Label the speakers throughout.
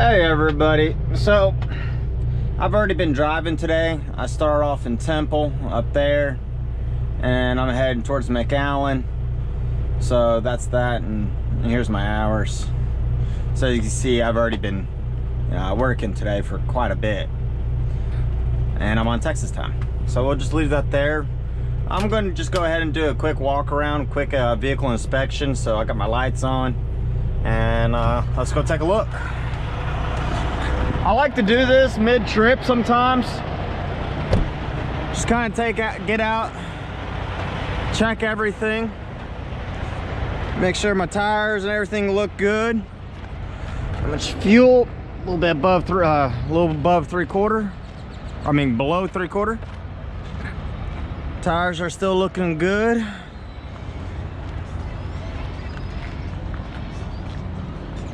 Speaker 1: Hey everybody, so I've already been driving today. I start off in Temple up there and I'm heading towards McAllen, so that's that, and here's my hours. So you can see I've already been working today for quite a bit, and I'm on Texas time, so we'll just leave that there. I'm going to just go ahead and do a quick walk around, quick vehicle inspection. So I got my lights on, and let's go take a look. I like to do this mid-trip sometimes. Just kind of get out, check everything, make sure my tires and everything look good. How much fuel? A little bit above below 3/4. Tires are still looking good.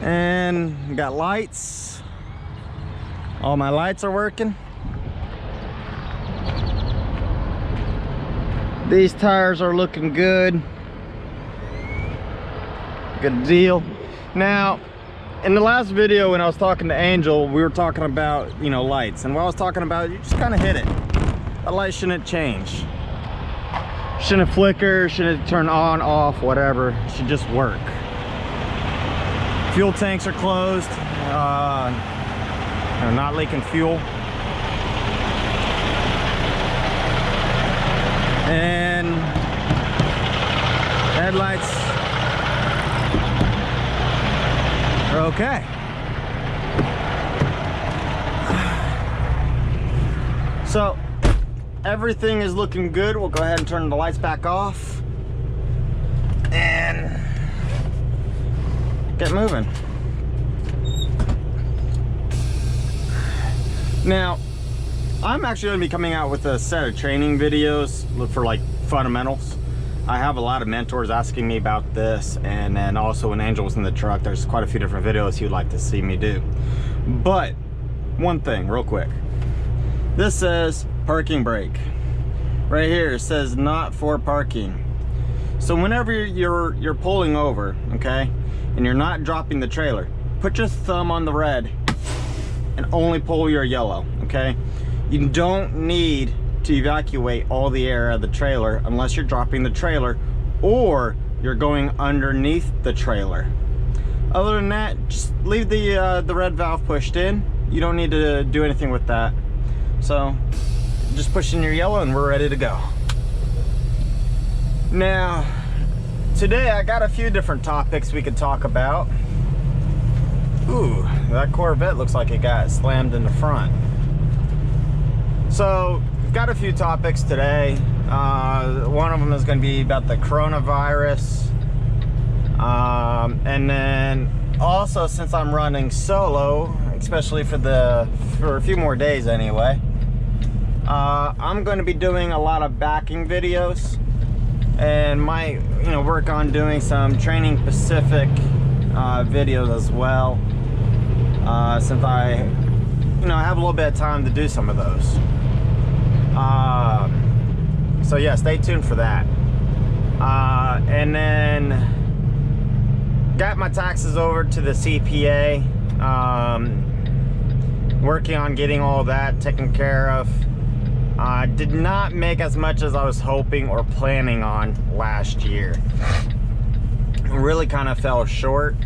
Speaker 1: And got lights. All my lights are working. These tires are looking good. Good deal. Now, in the last video when I was talking to Angel, we were talking about, lights. And what I was talking about, you just kind of hit it. The light shouldn't change. Shouldn't flicker, shouldn't turn on, off, whatever. It should just work. Fuel tanks are closed. Not leaking fuel. And headlights are okay. So everything is looking good. We'll go ahead and turn the lights back off and get moving. Now, I'm actually going to be coming out with a set of training videos. Look for like fundamentals. I have a lot of mentors asking me about this, and then also when Angel was in the truck, there's quite a few different videos he would like to see me do. But one thing real quick, this says parking brake. Right here it says not for parking. So whenever you're pulling over, okay, and you're not dropping the trailer, put your thumb on the red and only pull your yellow, okay? You don't need to evacuate all the air out of the trailer unless you're dropping the trailer or you're going underneath the trailer. Other than that, just leave the red valve pushed in. You don't need to do anything with that. So just push in your yellow and we're ready to go. Now, today I got a few different topics we could talk about. Ooh, that Corvette looks like it got slammed in the front. So, we've got a few topics today. One of them is going to be about the coronavirus. And then also, since I'm running solo, especially for a few more days anyway, I'm going to be doing a lot of backing videos, and might work on doing some training specific videos as well, since I have a little bit of time to do some of those. So yeah, stay tuned for that. And then got my taxes over to the CPA, working on getting all that taken care of. Did not make as much as I was hoping or planning on last year. Really kind of fell short.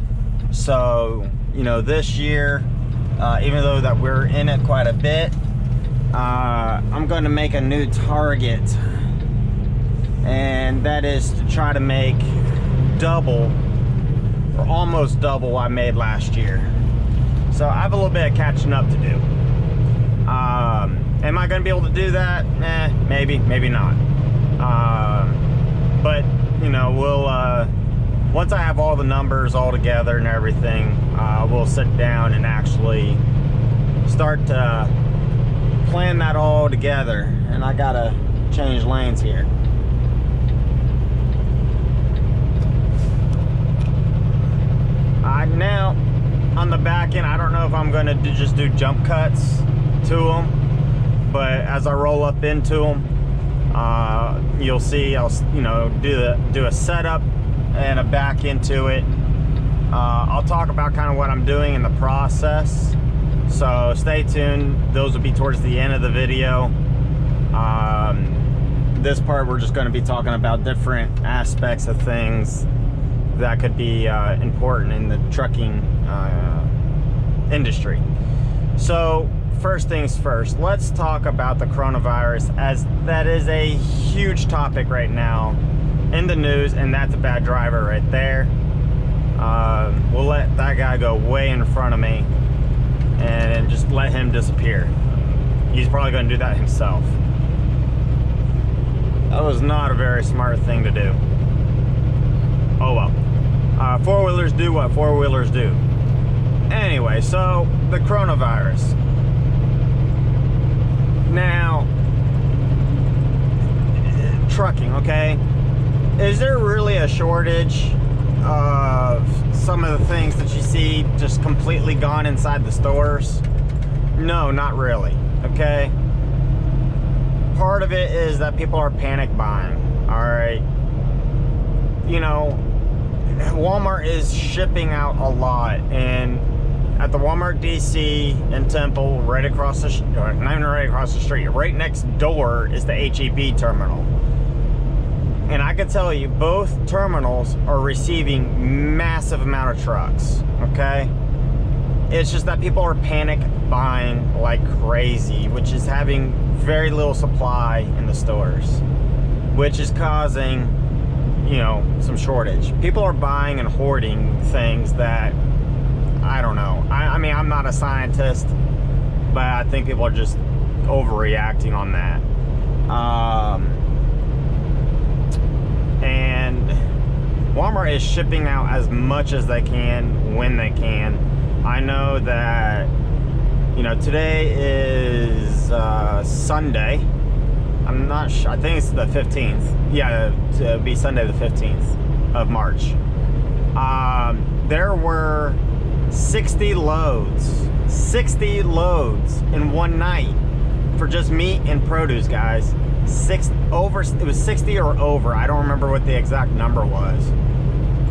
Speaker 1: So this year, even though that we're in it quite a bit, I'm going to make a new target, and that is to try to make double or almost double what I made last year. So I have a little bit of catching up to do. Am I going to be able to do that? Maybe not. But we'll once I have all the numbers all together and everything, we'll sit down and actually start to plan that all together. And I gotta change lanes here. Now on the back end, I don't know if I'm gonna just do jump cuts to them, but as I roll up into them, you'll see I'll do a setup and a back into it, I'll talk about kind of what I'm doing in the process, so stay tuned. Those will be towards the end of the video. This part we're just going to be talking about different aspects of things that could be important in the trucking industry. So first things first, let's talk about the coronavirus, as that is a huge topic right now in the news, and that's a bad driver right there. We'll let that guy go way in front of me and just let him disappear. He's probably going to do that himself. That was not a very smart thing to do. Oh well. Four-wheelers do what four-wheelers do. Anyway, so the coronavirus. Now, trucking, okay? Is there really a shortage of some of the things that you see just completely gone inside the stores? No, not really, okay? Part of it is that people are panic buying, all right? You know, Walmart is shipping out a lot, and at the Walmart DC in Temple, right across the not even right across the street, right next door is the HEB terminal. And I can tell you, both terminals are receiving massive amount of trucks, okay? It's just that people are panic buying like crazy, which is having very little supply in the stores, which is causing, you know, some shortage. People are buying and hoarding things that, I don't know. I mean, I'm not a scientist, but I think people are just overreacting on that. And Walmart is shipping out as much as they can when they can. I know that, you know, today is Sunday. I'm not sure. I think it's the 15th. Yeah, to be Sunday the 15th of March. There were 60 loads in one night for just meat and produce, guys. It was 60 or over. I don't remember what the exact number was,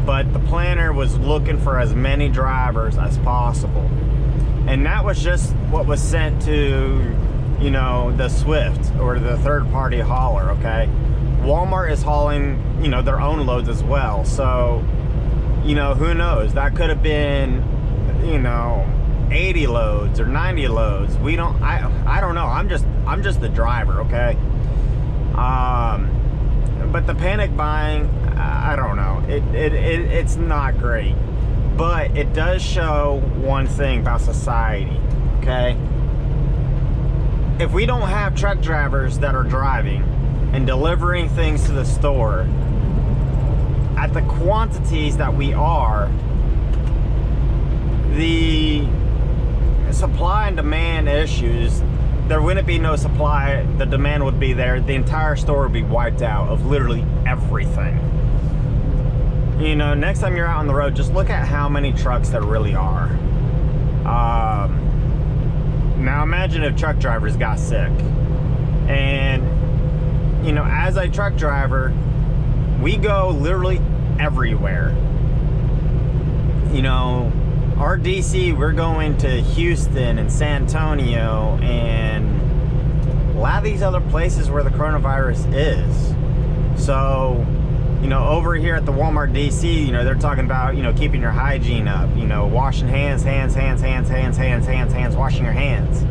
Speaker 1: but the planner was looking for as many drivers as possible, and that was just what was sent to, you know, the Swift or the third-party hauler. Okay, Walmart is hauling, you know, their own loads as well, so, you know, who knows, that could have been, you know, 80 loads or 90 loads. We don't, I don't know. I'm just the driver, okay? But the panic buying, I don't know. It's not great, but it does show one thing about society, okay? If we don't have truck drivers that are driving and delivering things to the store at the quantities that we are, the supply and demand issues, there wouldn't be no supply, the demand would be there, the entire store would be wiped out of literally everything. You know, next time you're out on the road, just look at how many trucks there really are. Now imagine if truck drivers got sick. And, you know, as a truck driver, we go literally everywhere. You know, our DC, we're going to Houston and San Antonio and a lot of these other places where the coronavirus is. So, you know, over here at the Walmart DC, you know, they're talking about, you know, keeping your hygiene up, you know, washing hands, washing your hands,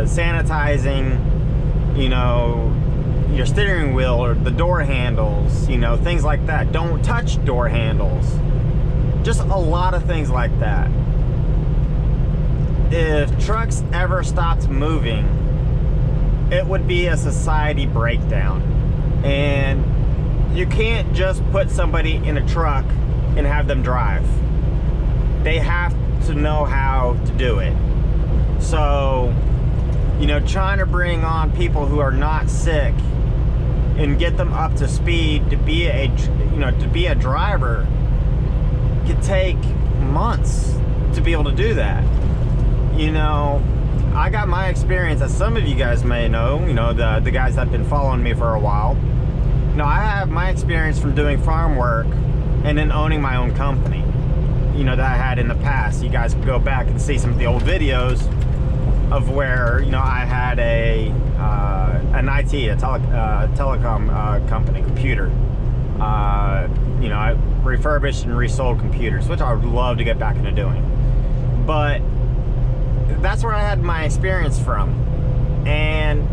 Speaker 1: sanitizing, you know, your steering wheel or the door handles, you know, things like that. Don't touch door handles. Just a lot of things like that. If trucks ever stopped moving, it would be a society breakdown. And you can't just put somebody in a truck and have them drive. They have to know how to do it. So, you know, trying to bring on people who are not sick and get them up to speed to be a driver could take months to be able to do that. You know, I got my experience, as some of you guys may know, you know, the guys that have been following me for a while. You know, I have my experience from doing farm work and then owning my own company. you know, that I had in the past. You guys can go back and see some of the old videos of where, you know, I had an IT, a telecom company, computer. You know, I refurbished and resold computers, which I would love to get back into doing. But that's where I had my experience from. And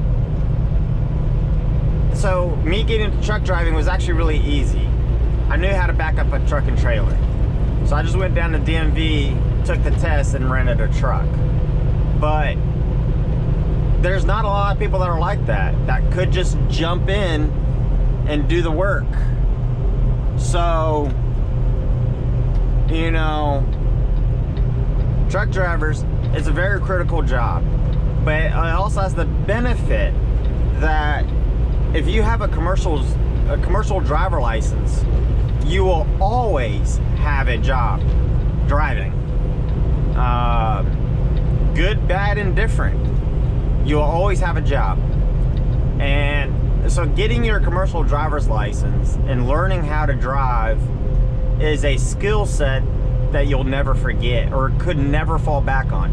Speaker 1: so me getting into truck driving was actually really easy. I knew how to back up a truck and trailer. So I just went down to DMV, took the test, and rented a truck. But there's not a lot of people that are like that could just jump in and do the work. So, you know, truck drivers, it's a very critical job, but it also has the benefit that if you have a commercial driver license, you will always have a job driving. Good, bad, and different. You'll always have a job. And so getting your commercial driver's license and learning how to drive is a skill set that you'll never forget or could never fall back on.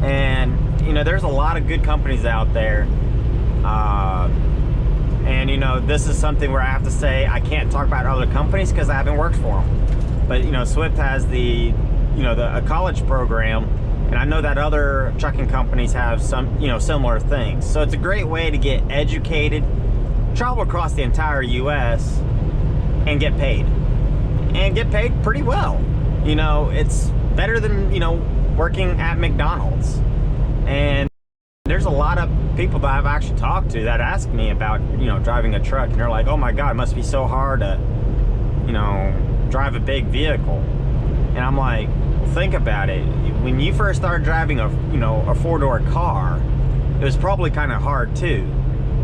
Speaker 1: And you know, there's a lot of good companies out there, and you know, this is something where I have to say I can't talk about other companies because I haven't worked for them. But you know, Swift has the, you know, a college program, and I know that other trucking companies have some, you know, similar things. So it's a great way to get educated, travel across the entire US, and get paid pretty well. You know, it's better than, you know, working at McDonald's. And there's a lot of people that I've actually talked to that ask me about, you know, driving a truck, and they're like, oh my God, it must be so hard to, you know, drive a big vehicle. And I'm like, well, think about it. When you first started driving a, you know, a four-door car, it was probably kind of hard too.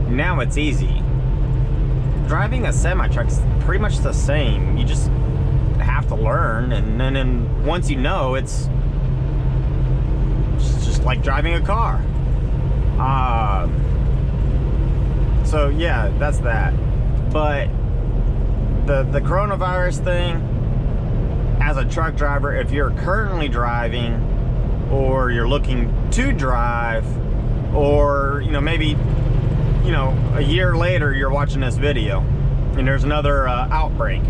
Speaker 1: Now it's easy. Driving a semi-truck is pretty much the same. You just have to learn, and then once you know, it's just like driving a car. So yeah, that's that. But the coronavirus thing, as a truck driver, if you're currently driving, or you're looking to drive, or you know, maybe, you know, a year later you're watching this video and there's another outbreak.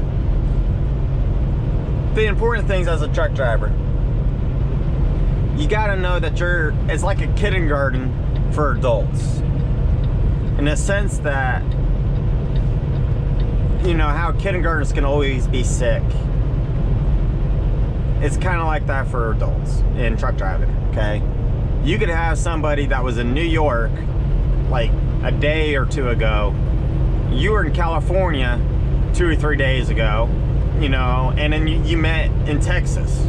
Speaker 1: The important things as a truck driver, you gotta know that it's like a kindergarten for adults, in the sense that, you know, how kindergartners can always be sick. It's kind of like that for adults in truck driving, okay? You could have somebody that was in New York like a day or two ago. You were in California 2 or 3 days ago, you know, and then you met in Texas.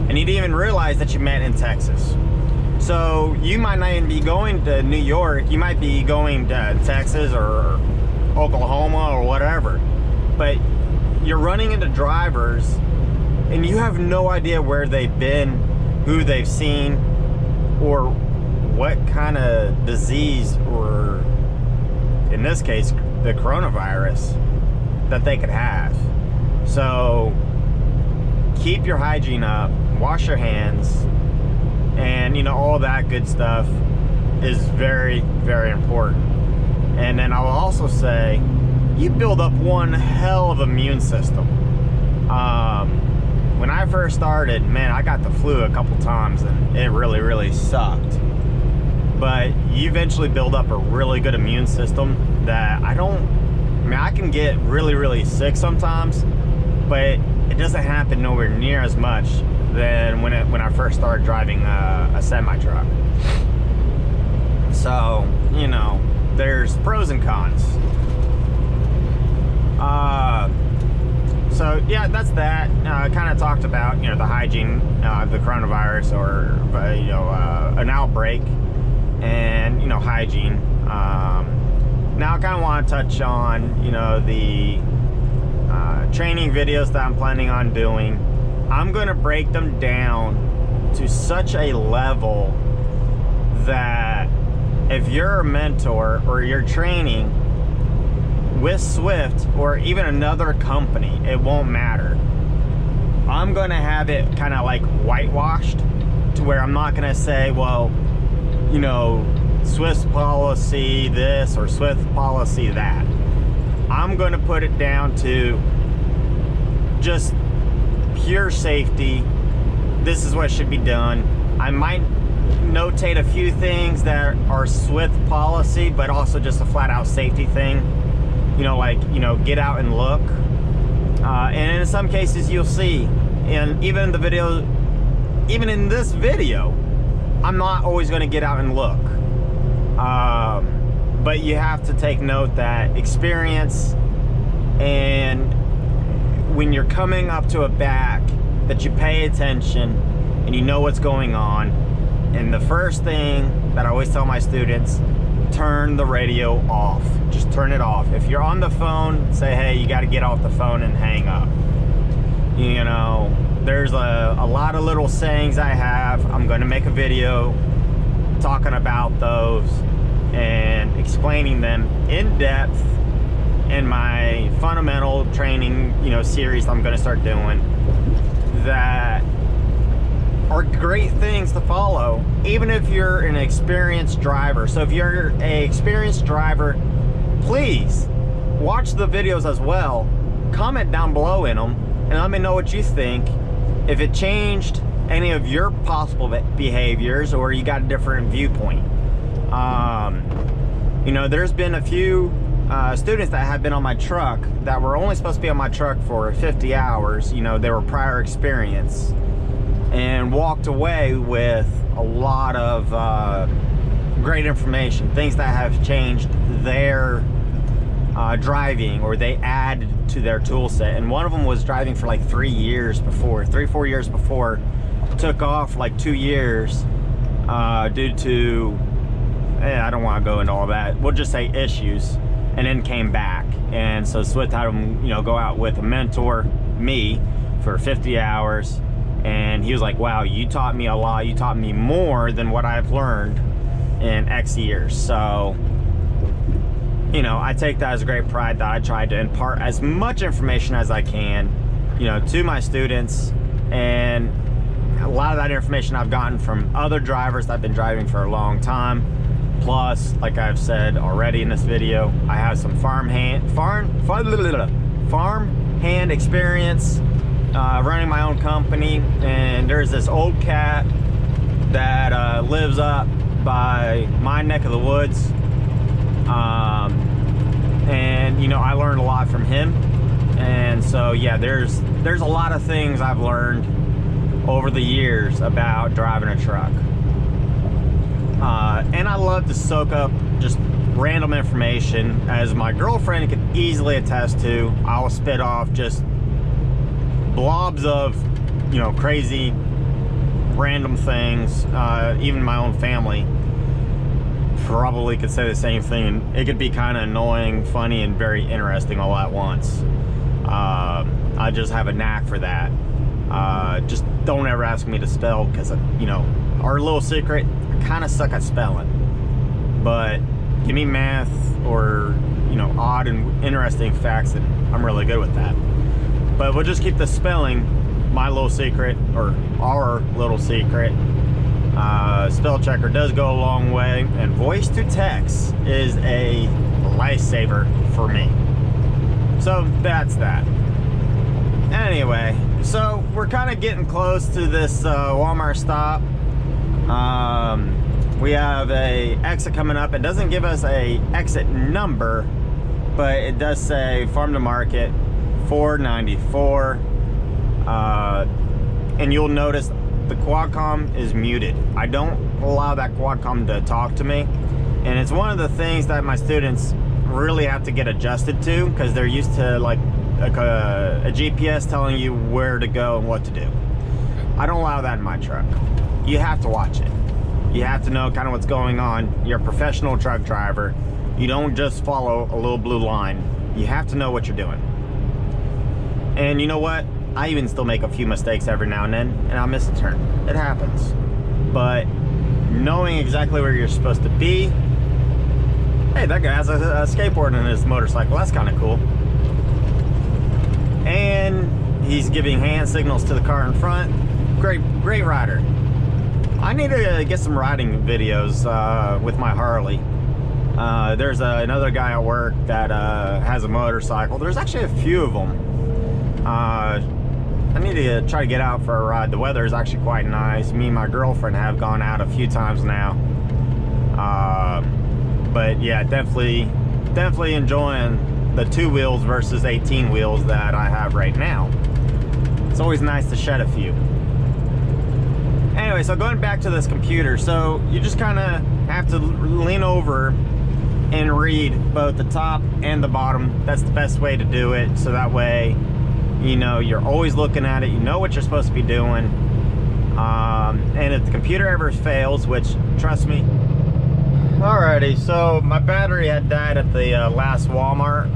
Speaker 1: And you didn't even realize that you met in Texas. So you might not even be going to New York, you might be going to Texas or Oklahoma or whatever. But you're running into drivers and you have no idea where they've been, who they've seen, or what kind of disease, or in this case, the coronavirus, that they could have. So keep your hygiene up, wash your hands, and you know, all that good stuff is very, very important. And then I will also say, you build up one hell of immune system. When I first started, man, I got the flu a couple times and it really, really sucked. But you eventually build up a really good immune system that I can get really, really sick sometimes, but it doesn't happen nowhere near as much than when I first started driving a semi-truck. So, you know, there's pros and cons. So yeah, that's that. Kind of talked about, you know, the hygiene, the coronavirus, or you know, an outbreak, and you know, hygiene. Now I kind of want to touch on, you know, the training videos that I'm planning on doing. I'm going to break them down to such a level that if you're a mentor or you're training with Swift or even another company, it won't matter. I'm gonna have it kind of like whitewashed, to where I'm not gonna say, well, you know, Swift policy this or Swift policy that. I'm gonna put it down to just pure safety. This is what should be done. I might notate a few things that are Swift policy, but also just a flat out safety thing. You know, like, you know, get out and look. And in some cases you'll see, and even in the video, even in this video, I'm not always going to get out and look. But you have to take note that experience, and when you're coming up to a back, that you pay attention and you know what's going on. And the first thing that I always tell my students, turn the radio off. Just turn it off. If you're on the phone, say, hey, you got to get off the phone and hang up. You know, there's a lot of little sayings I have. I'm going to make a video talking about those and explaining them in depth in my fundamental training, you know, series I'm going to start doing, that are great things to follow, even if you're an experienced driver. So if you're an experienced driver, please watch the videos as well. Comment down below in them and let me know what you think. If it changed any of your possible behaviors, or you got a different viewpoint. You know, there's been a few students that have been on my truck that were only supposed to be on my truck for 50 hours. You know, they were prior experience, and walked away with a lot of great information, things that have changed their driving, or they added to their tool set. And one of them was driving for like 3 years before, 3-4 years before, took off like 2 years due to, I don't want to go into all that, we'll just say issues, and then came back. And so Swift had him, you know, go out with a mentor, me, for 50 hours. And he was like, wow, you taught me a lot. You taught me more than what I've learned in X years. So, you know, I take that as a great pride that I tried to impart as much information as I can, you know, to my students. And a lot of that information I've gotten from other drivers that have been driving for a long time. Plus, like I've said already in this video, I have some farm hand experience running my own company. And there's this old cat that lives up by my neck of the woods, and you know, I learned a lot from him. And so yeah, there's a lot of things I've learned over the years about driving a truck. And I love to soak up just random information, as my girlfriend can easily attest to. I'll spit off just blobs of, you know, crazy random things. Even my own family probably could say the same thing, and it could be kind of annoying, funny, and very interesting all at once. I just have a knack for that. Just don't ever ask me to spell, because, you know, our little secret, I kind of suck at spelling. But give me math or, you know, odd and interesting facts, and I'm really good with that. But we'll just keep the spelling my little secret, or our little secret. Spell checker does go a long way, and voice to text is a lifesaver for me. So that's that. Anyway, so we're kind of getting close to this Walmart stop. We have a exit coming up. It doesn't give us a exit number, but it does say Farm to Market 494. And you'll notice the Quadcom is muted. I don't allow that Quadcom to talk to me, and it's one of the things that my students really have to get adjusted to, because they're used to like a GPS telling you where to go and what to do. I don't allow that in my truck. You have to watch it. You have to know kind of what's going on. You're a professional truck driver. You don't just follow a little blue line. You have to know what you're doing. And you know what? I even still make a few mistakes every now and then, and I'll miss a turn. It happens. But knowing exactly where you're supposed to be. Hey, that guy has a skateboard in his motorcycle. That's kind of cool. And He's giving hand signals to the car in front. Great rider. I need to get some riding videos with my Harley. There's another guy at work that has a motorcycle. There's actually a few of them. I need to try to get out for a ride. The weather is actually quite nice. Me and my girlfriend have gone out a few times now. But yeah, definitely enjoying the 2 wheels versus 18 wheels that I have right now. It's always nice to shed a few. Anyway, so going back to this computer, so you just kind of have to lean over and read both the top and the bottom. That's the best way to do it, so that way, you know, you're always looking at it, you know what you're supposed to be doing. And if the computer ever fails, which, trust me. Alrighty, so my battery had died at the last Walmart,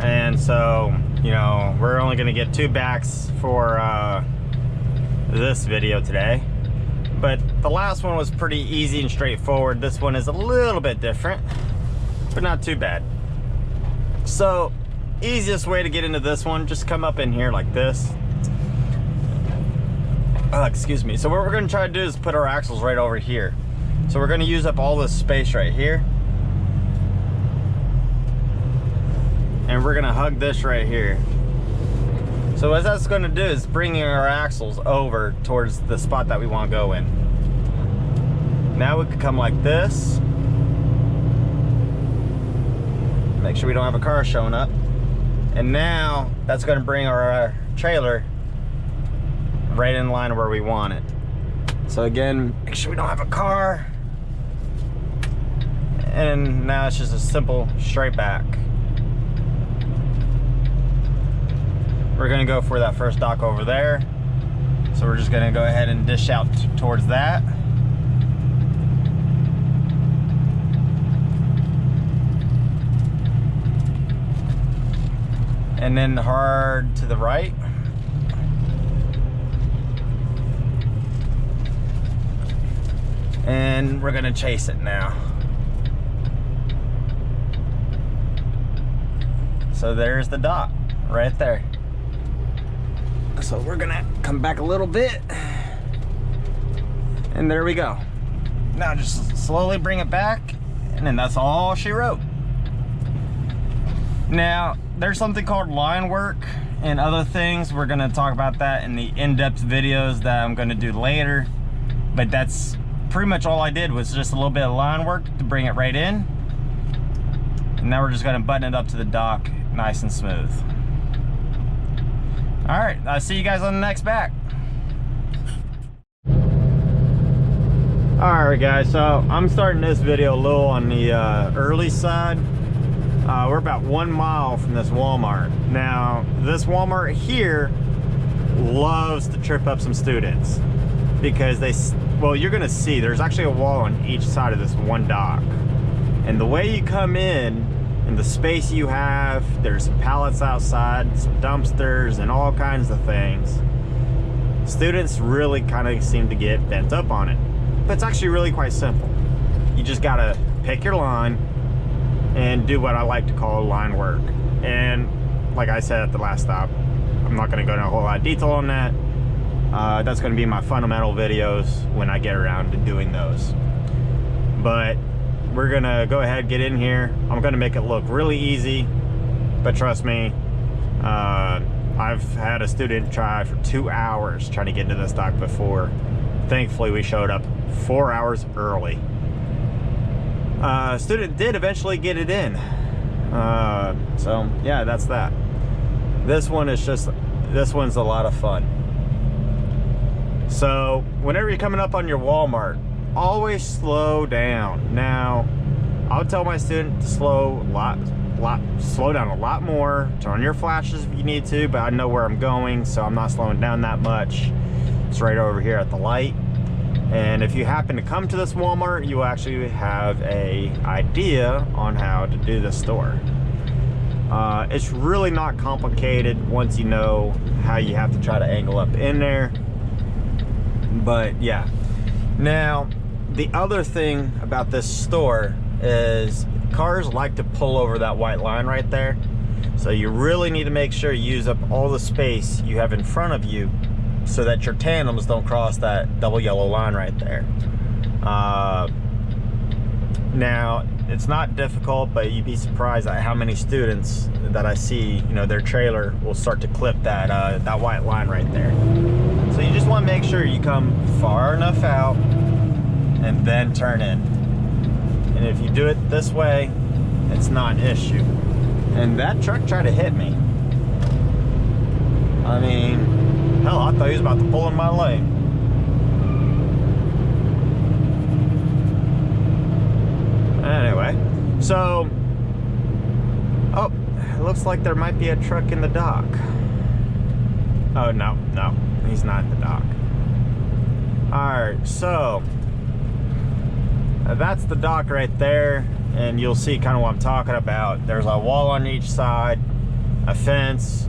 Speaker 1: and so, you know, we're only gonna get 2 backs for this video today. But the last one was pretty easy and straightforward. This one is a little bit different, but not too bad. So, easiest way to get into this one, just come up in here like this. Excuse me. So what we're gonna try to do is put our axles right over here. So we're gonna use up all this space right here. And we're gonna hug this right here. So what that's gonna do is bringing our axles over towards the spot that we wanna go in. Now we could come like this. Make sure we don't have a car showing up. And now that's gonna bring our trailer right in line where we want it. So again, make sure we don't have a car. And now it's just a simple straight back. We're gonna go for that first dock over there. So we're just gonna go ahead and dish out towards that. And then hard to the right. And we're gonna chase it now. So there's the dock right there. So we're gonna come back a little bit. And there we go. Now just slowly bring it back, and then that's all she wrote. Now, there's something called line work and other things. We're gonna talk about that in the in-depth videos that I'm gonna do later. But that's pretty much all I did, was just a little bit of line work to bring it right in. And now we're just gonna button it up to the dock nice and smooth. All right, I'll see you guys on the next back. All right guys, so I'm starting this video a little on the early side. We're about 1 mile from this Walmart. Now, this Walmart here loves to trip up some students because well, you're gonna see there's actually a wall on each side of this one dock. And the way you come in and the space you have, there's some pallets outside, some dumpsters, and all kinds of things. Students really kind of seem to get bent up on it. But it's actually really quite simple. You just gotta pick your line and do what I like to call line work. And like I said at the last stop, I'm not gonna go into a whole lot of detail on that. That's gonna be my fundamental videos when I get around to doing those. But we're gonna go ahead, get in here. I'm gonna make it look really easy, but trust me, I've had a student try for 2 hours trying to get into this dock before. Thankfully, we showed up 4 hours early. Student did eventually get it in. So yeah, that's that. This one's a lot of fun. So whenever you're coming up on your Walmart, always slow down. Now, I would tell my student to slow down a lot more. Turn on your flashes if you need to, but I know where I'm going, so I'm not slowing down that much. It's right over here at the light. And if you happen to come to this Walmart, you actually have an idea on how to do this store. It's really not complicated once you know how you have to try to angle up in there. But yeah. Now, the other thing about this store is cars like to pull over that white line right there. So you really need to make sure you use up all the space you have in front of you so that your tandems don't cross that double yellow line right there. Now, it's not difficult, but you'd be surprised at how many students that I see, you know, their trailer will start to clip that, that white line right there. So you just want to make sure you come far enough out and then turn in. And if you do it this way, it's not an issue. And that truck tried to hit me. I mean, hell, I thought he was about to pull in my lane. Anyway, so, oh, it looks like there might be a truck in the dock. Oh, no, he's not in the dock. Alright, so, that's the dock right there, and you'll see kind of what I'm talking about. There's a wall on each side, a fence,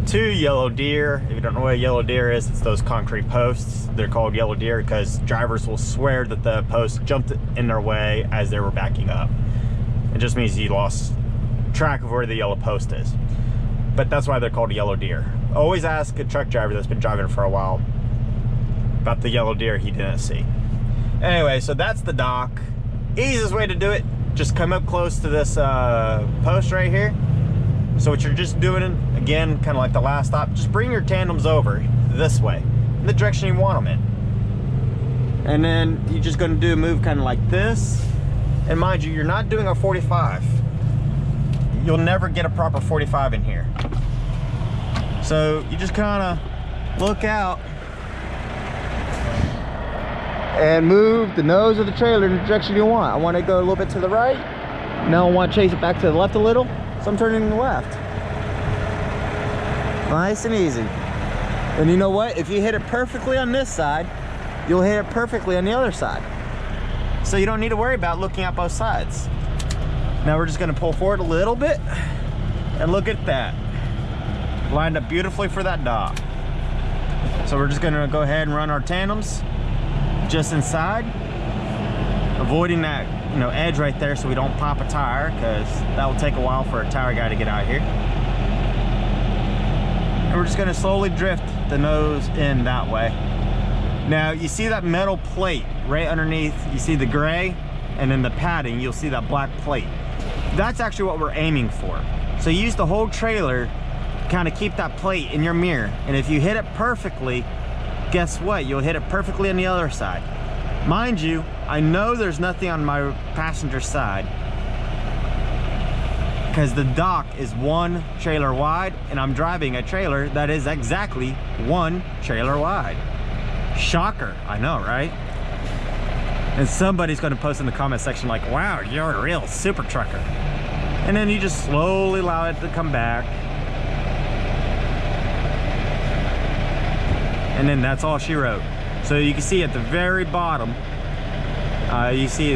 Speaker 1: 2 yellow deer. If you don't know what a yellow deer is, it's those concrete posts. They're called yellow deer because drivers will swear that the post jumped in their way as they were backing up. It just means you lost track of where the yellow post is. But that's why they're called a yellow deer. Always ask a truck driver that's been driving for a while about the yellow deer he didn't see. Anyway, so that's the dock. Easiest way to do it, just come up close to this post right here. So what you're just doing, again, kind of like the last stop, just bring your tandems over this way, in the direction you want them in. And then you're just going to do a move kind of like this. And mind you, you're not doing a 45. You'll never get a proper 45 in here. So you just kind of look out and move the nose of the trailer in the direction you want. I want to go a little bit to the right. Now I want to chase it back to the left a little. So I'm turning to the left. Nice and easy. And you know what? If you hit it perfectly on this side, you'll hit it perfectly on the other side. So you don't need to worry about looking at both sides. Now we're just going to pull forward a little bit. And look at that. Lined up beautifully for that dock. So we're just going to go ahead and run our tandems just inside, avoiding that, you know, edge right there so we don't pop a tire, because that will take a while for a tire guy to get out here. And we're just going to slowly drift the nose in that way. Now you see that metal plate right underneath, you see the gray, and then the padding, you'll see that black plate. That's actually what we're aiming for. So you use the whole trailer, kind of keep that plate in your mirror, and if you hit it perfectly, guess what? You'll hit it perfectly on the other side. Mind you, I know there's nothing on my passenger side because the dock is 1 trailer wide and I'm driving a trailer that is exactly 1 trailer wide. Shocker, I know, right? And somebody's going to post in the comment section like, wow, you're a real super trucker. And then you just slowly allow it to come back. And then that's all she wrote. So you can see at the very bottom, you see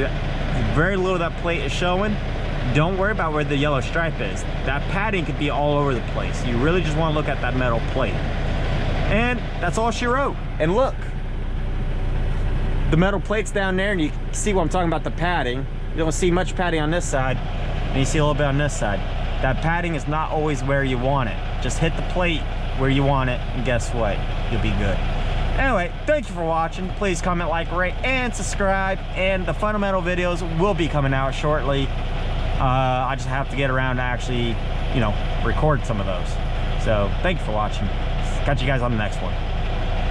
Speaker 1: very little of that plate is showing. Don't worry about where the yellow stripe is. That padding could be all over the place. You really just want to look at that metal plate. And that's all she wrote. And look, the metal plate's down there, and you see what I'm talking about, the padding. You don't see much padding on this side, and you see a little bit on this side. That padding is not always where you want it. Just hit the plate where you want it, and guess what? You'll be good. Anyway, thank you for watching. Please comment, like, rate, and subscribe. And the fundamental videos will be coming out shortly. I just have to get around to actually, you know, record some of those. So thank you for watching. Catch you guys on the next one.